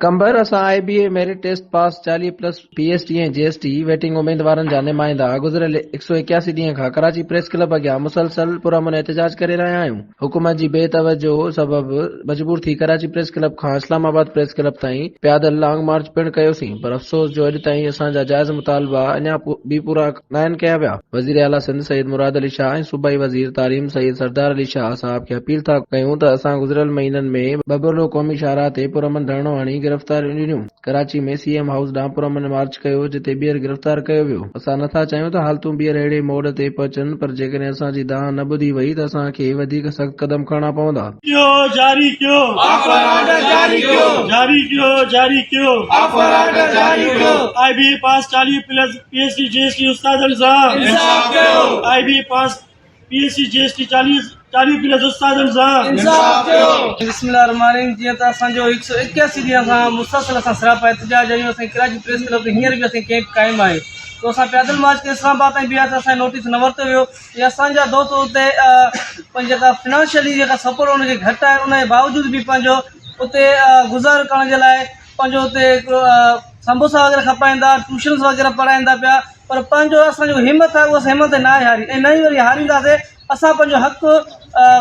कंबर असां IBA merit test pass 40+ PhD ऐं GST वेटिंग उम्मीदवारनि जा नुमाइंदा गुज़िरियल 181 ॾींहं खां कराची प्रेस क्लब अॻियां मुसलसल पुरअमन एहतजाज करे रहिया आहियूं। हुकूमत जी बेतवजो सबबि मजबूर थी कराची प्रेस क्लब खां इस्लामाबाद प्रेस क्लब ताईं पैदल लॉन्ग मार्च पिणु कयोसीं, पर अफ़सोस जो अॼु ताईं असांजा जाइज़ मुतालबा अञा बि पूरा न आहिनि कया विया। वज़ीर आला सिंध सईद मुराद अली शाह ऐं सूबाई वज़ीर तालीम सईद सरदार अली शाह साहब खे अपील था कयूं त असां गुज़िरियल महीननि में बबरलो क़ौमी शाहराह ते पुरअमन धरणो हणी गिरफ़्तार ॾिनियूं। कराची में CM हाउस ॾांहुं पुरअमन मार्च कयो जिते ॿीहर गिरफ़्तार कयो वियो। असां नथा चाहियूं त हालतूं ॿीहर अहिड़े मोड़ ते पहुचनि, पर जेकॾहिं असांजी दांह न ॿुधी वई त असांखे वधीक सख़्त क़दम खणणा पवंदा। जारी कयो IBA पास 40+ PhD GST उस्तादनि सां इंसाफ कयो। IBA पास PhD GST 40+ उस्तादनि सां इंसाफ कयो। बिस्मिल्लाहिर्रहमानिर्रहीम। जीअं त असांजो 181 ॾींहं खां मुसलसल असां सरापा एहतजाज आहियूं। असांजी कराची प्रेस क्लब ते हींअर बि असांजी कैंप क़ाइमु आहे। तो असां पैदल मार्च के इस्लामाबाद ताईं बिया त असांजो नोटिस न वरितो वियो। या असांजा दोस्त उते पंहिंजे जेका फिनेंशियली जेका सपोर्ट उनखे घटि आहे, उनजे बावजूदि बि पंहिंजो उते गुज़ारो करण जे लाइ पंहिंजो उते समोसा वग़ैरह खपाईंदा, ट्यूशन्स वग़ैरह पढ़ाईंदा पिया, पर पंहिंजो असांजो हिमत आहे उहा हिमत न आहे हारी ऐं न ई वरी हारींदासीं। असां पंहिंजो हक़ु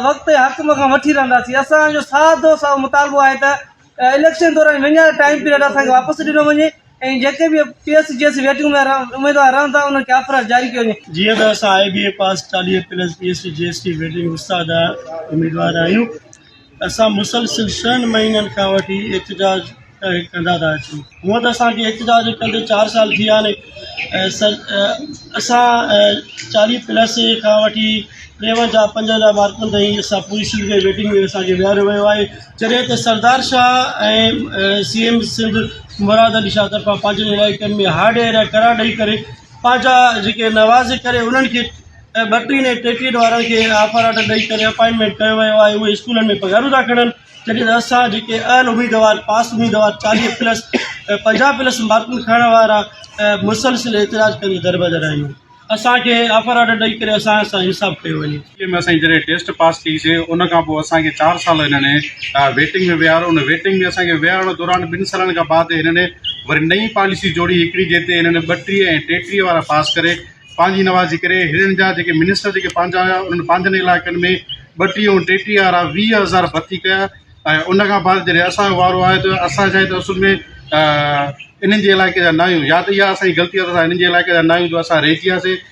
वक़्तु हक़ खां वठी रहंदासीं। असांजो सादो साओ मुतालबो आहे त इलेक्शन दौरान हींअर टाइम पीरियड असांखे वापसि ॾिनो वञे ऐं जेके बि PhD GST वेटिंग में उम्मीदवार रहनि था उन्हनि खे ऑफर जारी कयो वञे। जीअं त असां IBA पास 40+ PhD GST वेटिंग उस्ताद उम्मीदवार आहियूं। असां मुसलसिल 6 महीननि खां वठी एहतजाज कंदा था अचूं। हूअं त असांखे एहतजाज कंदे 4 साल थी विया आहिनि। असां 40+ खां वठी 53 मार्कनि ताईं असां पूरी सिंध में वेटिंग में असांखे विहारियो वियो आहे। जॾहिं त सरदार शाह ऐं CM सिंध मुराद अली शाह तरफ़ां पंहिंजनि इलाइक़नि में हार्ड एयर करार ॾेई करे पंहिंजा जेके नवाज़े करे उन्हनि खे 32 ऐं 33 वारनि खे ऑफर ऑर्डर ॾेई करे अपॉइंटमेंट कयो वियो आहे। उहे स्कूलनि में पघारूं था खणनि, जॾहिं त असां जेके अहल उम्मीदवार पास उम्मीदवार 40+ 50+ मार्कूं खणण वारा मुसलसिल एहतजाज करे दरबदर आहियूं। असांखे ऑफर ऑर्डर ॾेई करे असां सां इंसाफ़ कयो वञे। में असांजी जॾहिं टेस्ट पास कईसीं उन खां पोइ असांखे 4 साल हिननि वेटिंग में विहारो। उन वेटिंग में असांखे विहारण दौरान 2 सालनि खां बाद हिननि वरी नई पॉलिसी जोड़ी हिकिड़ी, जिते हिननि 32 ऐं 33 वारा पास करे पंहिंजी नवाज़ी करे हिननि जा जेके मिनिस्टर जेके पंहिंजा हुया उन्हनि पंहिंजनि इलाइक़नि में 32 ऐं 33 वारा 20,000 भर्ती कया। ऐं उन खां बाद जॾहिं असांजो वारो आहे त असां छा आहे त असुल में इन्हनि जे इलाइक़े जा न आहियूं, या त इहा असांजी ग़लती आहे त असां इन्हनि जे इलाइक़े जा न आहियूं जो असां रहिजी वियासीं।